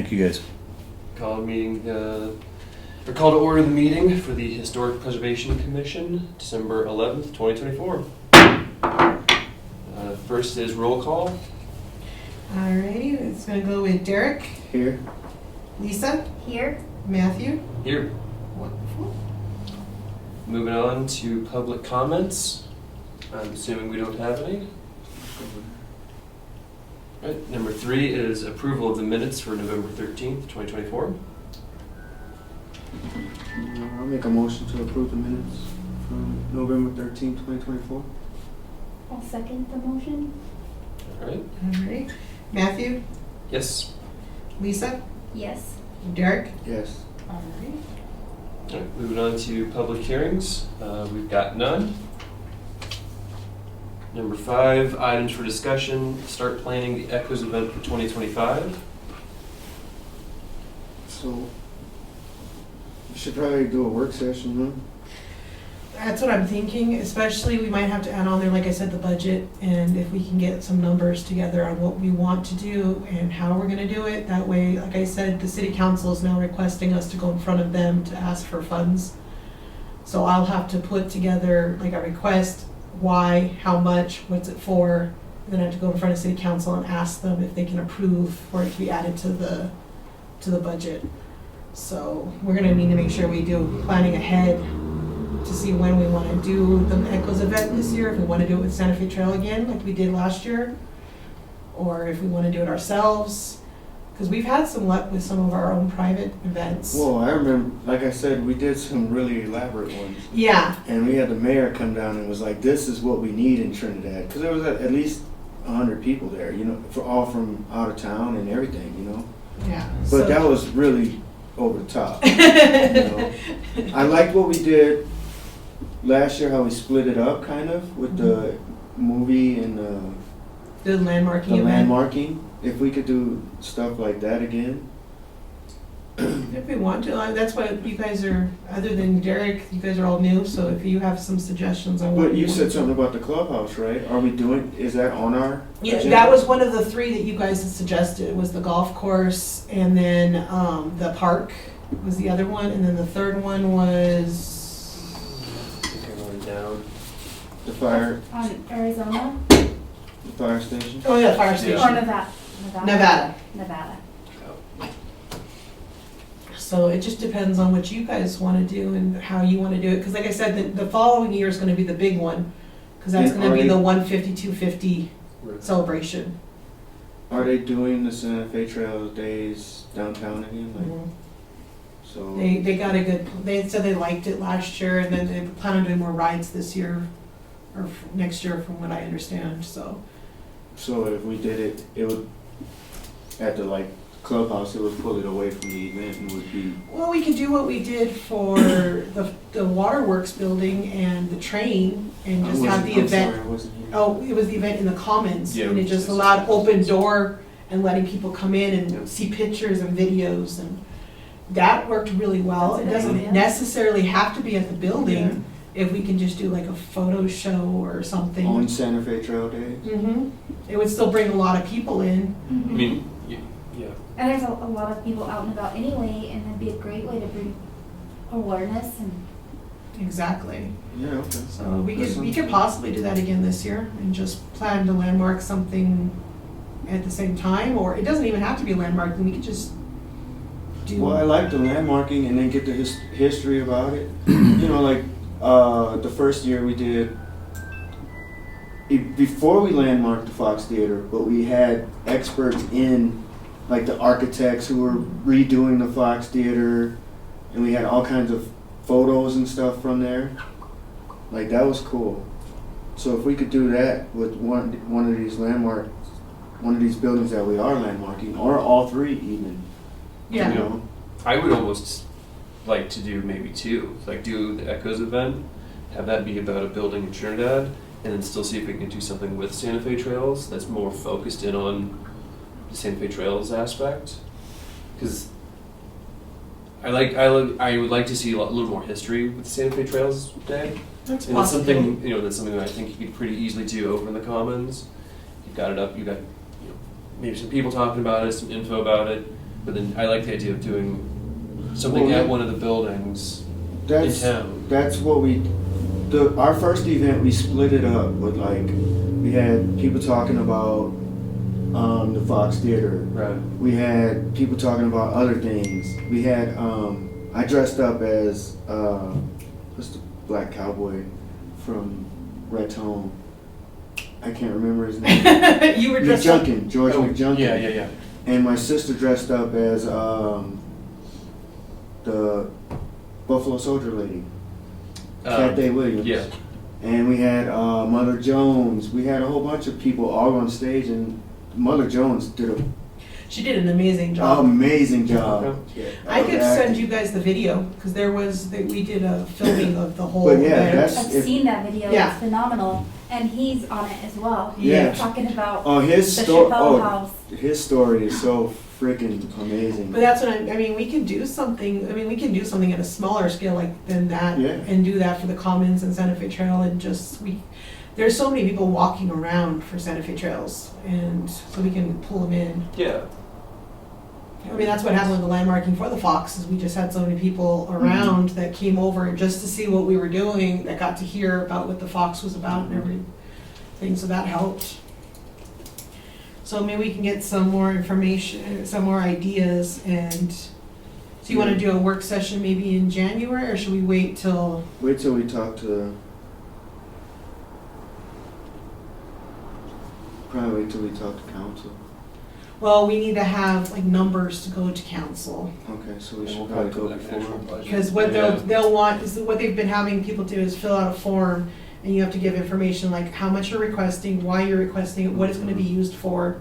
Thank you, guys. Call to order the meeting for the Historic Preservation Commission, December 11th, 2024. First is roll call. Alrighty, it's gonna go with Derek. Here. Lisa. Here. Matthew. Here. Wonderful. Moving on to public comments. I'm assuming we don't have any. Right. Number 3 is approval of the minutes for November 13th, 2024. I'll make a motion to approve the minutes from November 13th, 2024. I'll second the motion. All right. Alright. Matthew. Yes. Lisa. Yes. Derek. Yes. Alright. All right. Moving on to public hearings. We've got none. Number 5, items for discussion. Start planning the Echoes event for 2025. So, we should probably do a work session, huh? That's what I'm thinking, especially we might have to add on there, like I said, the budget, and if we can get some numbers together on what we want to do and how we're gonna do it. That way, like I said, the city council is now requesting us to go in front of them to ask for funds. So I'll have to put together like a request, why, how much, what's it for, and then I have to go in front of city council and ask them if they can approve for it to be added to the budget. So we're gonna need to make sure we do planning ahead to see when we want to do the Echoes event this year, if we want to do it with Santa Fe Trail again, like we did last year, or if we want to do it ourselves, because we've had some luck with some of our own private events. Well, I remember, like I said, we did some really elaborate ones. Yeah. And we had the mayor come down and was like, this is what we need in Trinidad. Because there was at least 100 people there, you know, all from out of town and everything, you know. Yeah. But that was really over the top. You know? I liked what we did last year, how we split it up kind of with the movie and the landmarking the event. landmarking. If we could do stuff like that again. If we want to, that's why you guys are, other than Derek, you guys are all new, so if you have some suggestions on what But you want said to something about the clubhouse, right? Are we doing, is that on our Yeah, agenda? that was one of the 3 that you guys had suggested, was the golf course, and then the park was the other one, and then the third one was, I think I wrote it down. The fire, On Arizona the fire station? oh yeah, fire station. or Nevada? Nevada. Nevada. So it just depends on what you guys want to do and how you want to do it, because like I said, the following year is going to be the big one, because that's And going to be are the they- 150, 250 celebration. Are they doing the Santa Fe Trail days downtown again? Like, Mhm. so They got a good, they said they liked it last year, and then they plan on doing more rides this year, or next year from what I understand, so. So if we did it, it would, at the like clubhouse, it would pull it away from the event and would be, Well, we could do what we did for the waterworks building and the train, and just have the event. Sorry, I wasn't here. Oh, it was the event in the commons, Yeah, and it just it's- allowed open door and letting people come in Yeah. and see pictures and videos, and that worked really well. That's a It good doesn't idea. necessarily have to be at the building, Yeah. if we can just do like a photo show or something. On Santa Fe Trail days? Mm-hmm. It would still bring a lot of people in. I mean, yeah. And there's a lot of people out and about anyway, and it'd be a great way to bring awareness and Exactly. Yeah, okay. So we That could sounds- possibly do that again this year and just plan to landmark something at the same time, or it doesn't even have to be landmarked, we could just do. Well, I like the landmarking and then get the history about it. You know, like the first year we did, before we landmarked the Fox Theater, but we had experts in, like the architects who were redoing the Fox Theater, and we had all kinds of photos and stuff from there. Like, that was cool. So if we could do that with one of these one of these buildings that we are landmarking, or all 3 even. Yeah. You know? I would almost like to do maybe 2. Like do the Echoes event, have that be about a building in Trinidad, and then still see if we can do something with Santa Fe Trails that's more focused in on the Santa Fe Trails aspect. Because I would like to see a little more history with the Santa Fe Trails Day. That's And that's possible. something, that's something that I think you could pretty easily do over in the Commons. You've got it up, you've got, maybe some people talking about it, some info about it. But then I like the idea of doing something Well, at yeah. one of the buildings in That's town. that's what our first event we split it up with like we had people talking about the Fox Theater. Right. We had people talking about other things. We had I dressed up as what's the black cowboy from Raton? I can't remember his name. You were dressed up. McJunkin, George McJunkin. Yeah. And my sister dressed up as the Buffalo Soldier lady, Cathay Williams. Yeah. And we had Mother Jones. We had a whole bunch of people all on stage, and Mother Jones did an She did an amazing job. amazing job. I could Acting. send you guys the video because we did a filming of the whole But yeah, event. that's- I've if- seen that video. Yeah. It's phenomenal, and he's on it as well. Yeah. Talking about Oh, his the story. Chappelle House. His story is so freaking amazing. But that's what I mean, we can do something, we can do something at a smaller scale than that. Yeah. And do that for the Commons and Santa Fe Trail and there's so many people walking around for Santa Fe Trails and so we can pull them in. Yeah. That's what happened with the landmarking for the Fox is we just had so many people around that came over just to see what we were doing, that got to hear about what the Fox was about and everything, so that helped. So maybe we can get some more information, some more ideas, and so you want to do a work session maybe in January, or should we wait till? Wait till we talk to. Probably wait till we talk to council. Well, we need to have like numbers to go to council, Okay, so we And should we'll probably probably go put like an actual before. budget. because what Yeah. they'll want is what they've been having people do is fill out a form, and you have to give information like how much you're requesting, why you're requesting it, what it's going to be used for.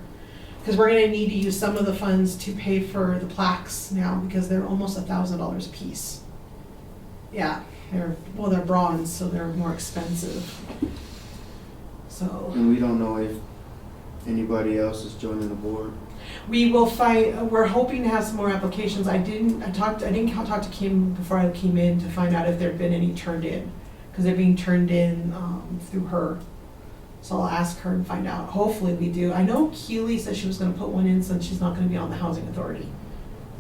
Because we're going to need to use some of the funds to pay for the plaques now because they're almost $1,000 a piece. Yeah, they're bronze, so they're more expensive. So And we don't know if anybody else is joining the board. we will find. We're hoping to have some more applications. I didn't talk to Kim before I came in to find out if there'd been any turned in because they're being turned in through her. So I'll ask her and find out. Hopefully we do. I know Keely said she was going to put one in since she's not going to be on the housing authority,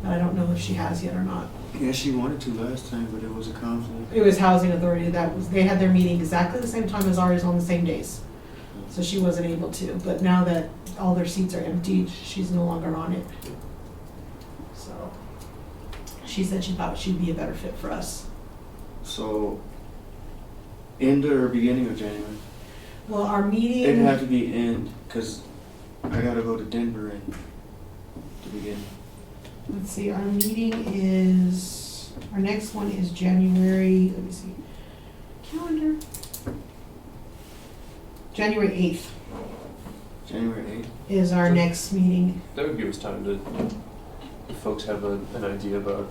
but I don't know if she has yet or not. Yeah, she wanted to last time, but it was a conflict. It was housing authority they had their meeting exactly the same time as ours on the same days. So she wasn't able to, but now that all their seats are emptied, she's no longer on it. So she said she thought she'd be a better fit for us. So, end or beginning of January? Well, our It'd meeting, have to be end, because I gotta go to Denver in the beginning. let's see, our next one is January, let me see, calendar. January 8th January 8th? is our next meeting. That would give us time to, if folks have an idea about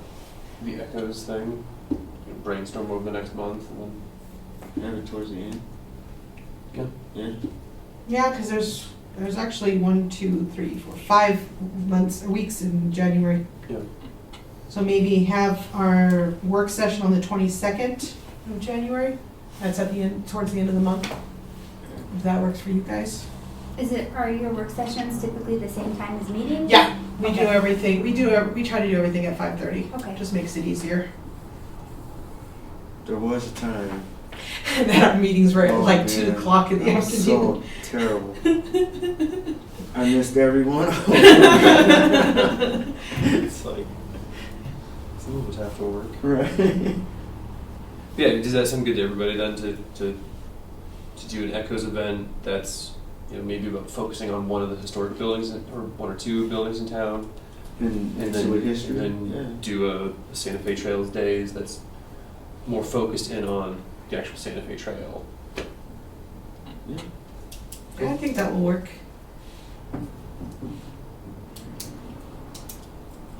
the Echoes thing, brainstorm over the next month and then. Have it towards the end? Yeah. Yeah? Yeah, because there's actually 1, 2, 3, 4, 5 weeks in January. Yeah. So maybe have our work session on the 22nd of January. That's at the end, towards the end of the month. If that works for you guys. Are your work sessions typically the same time as meetings? Yeah, we do Okay. everything. We try to do everything at 5:30. Okay. Just makes it easier. There was a time. And then our meetings were at Oh, like man. 2 o'clock in the It was afternoon. so terrible. I missed every one of them. It's like, some of us have to work. Right. Yeah, does that sound good to everybody then to do an Echoes event that's, maybe about focusing on one of the historic buildings or 1 or 2 buildings in town? And And so then, with history, and then yeah. do a Santa Fe Trails Days that's more focused in on the actual Santa Fe Trail. Yeah. Yeah, I think that will work.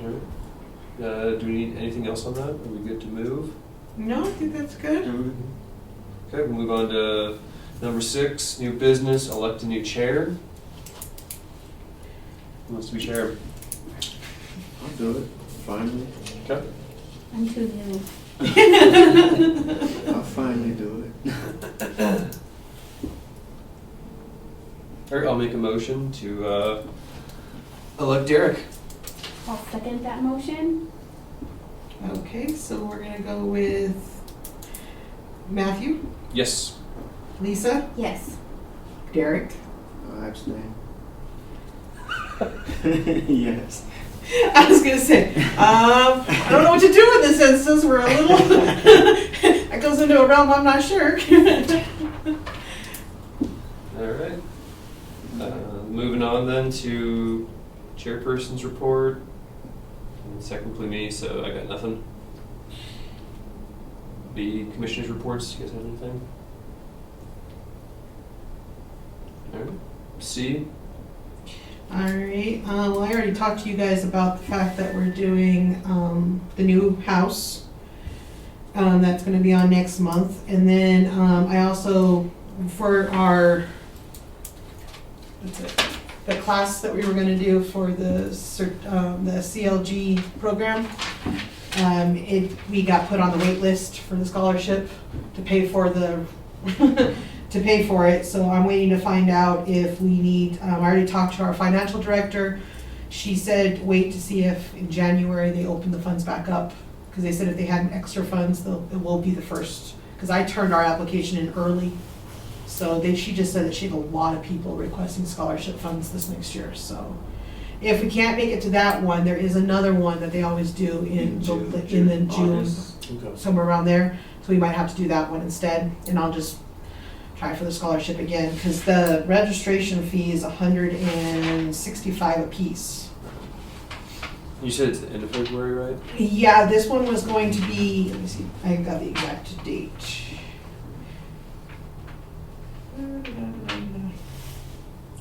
Alright. Do we need anything else on that? Are we good to move? No, I think that's good. Okay, we'll move on to number 6, new business, elect a new chair. Who wants to be chair? I'll do it, finally. Okay. I'm too new. I'll finally do it. Alright, I'll make a motion to elect Derek. I'll second that motion. Okay, so we're gonna go with Matthew, Yes. Lisa, Yes. Derek. I abstain. Yes. I was gonna say, I don't know what to do in this instance. We're a little, that goes into a realm I'm not sure. All right. Moving on then to chairperson's report. And technically me, so I got nothing. The commissioners' reports, you guys have anything? All right. C. All right, well, I already talked to you guys about the fact that we're doing, the new house. That's gonna be on next month, and then, I also, for our, what's it, the class that we were gonna do for the CLG program, we got put on the wait list for the scholarship to pay for the, to pay for it, so I'm waiting to find out if we need, I already talked to our financial director. She said, wait to see if in January they open the funds back up, because they said if they had extra funds, it will be the first, because I turned our application in early. So she just said that she had a lot of people requesting scholarship funds this next year, so. If we can't make it to that one, there is another one that they always do in the June, August. Okay. somewhere around there, so we might have to do that one instead, and I'll just try for the scholarship again, because the registration fee is $165 a piece. You said it's the end of February, right? Yeah, this one was going to be, let me see, I got the exact date.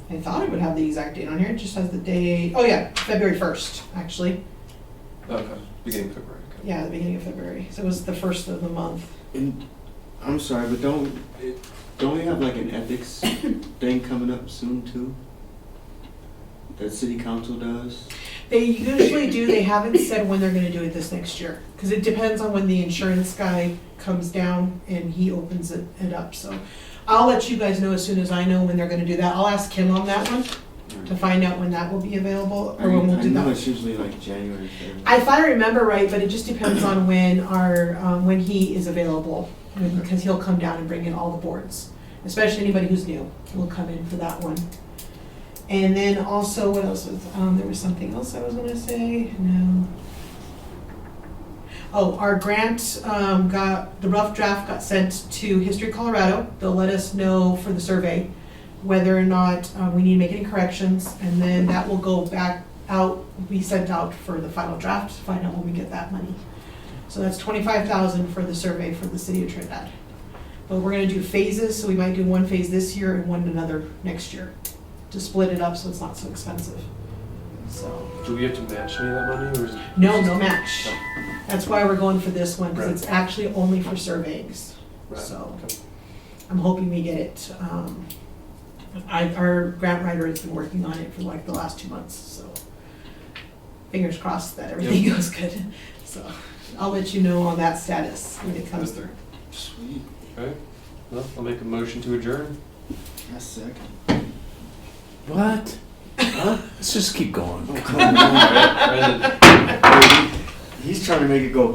I thought I would have the exact date on here, it just has the day, oh yeah, February 1st, actually. Okay. Beginning of February. Okay. Yeah, the beginning of February, so it was the first of the month. And I'm sorry, but don't we have like an ethics thing coming up soon too? That city council does? They usually do, they haven't said when they're gonna do it this next year, because it depends on when the insurance guy comes down and he opens it up, so. I'll let you guys know as soon as I know when they're gonna do that, I'll ask Kim on that one, to find out when that will be available, or when we'll do I know that. it's usually like January, February. If I remember right, but it just depends on when when he is available, because he'll come down and bring in all the boards, especially anybody who's new, will come in for that one. And then also, what else was, there was something else I was gonna say, no. Oh, our grant, the rough draft got sent to History Colorado. They'll let us know for the survey whether or not we need to make any corrections, and then that will go back out, be sent out for the final draft, to find out when we get that money. So that's $25,000 for the survey for the city of Trinidad. But we're gonna do phases, so we might do one phase this year and one another next year, to split it up so it's not so expensive. So, Do we have to match any of that money, or is it? no match. That's why we're going for this one, because Right. it's actually only for surveys. Right. So, Okay. I'm hoping we get it. Our grant writer has been working on it for like the last 2 months, so fingers crossed that everything Yep. goes good. So, I'll let you know on that status when it comes through. Sweet. Okay. Well, I'll make a motion to adjourn. That's second. What? Huh? Let's just keep going. Oh, come on. All right, Brandon. He's trying to make it go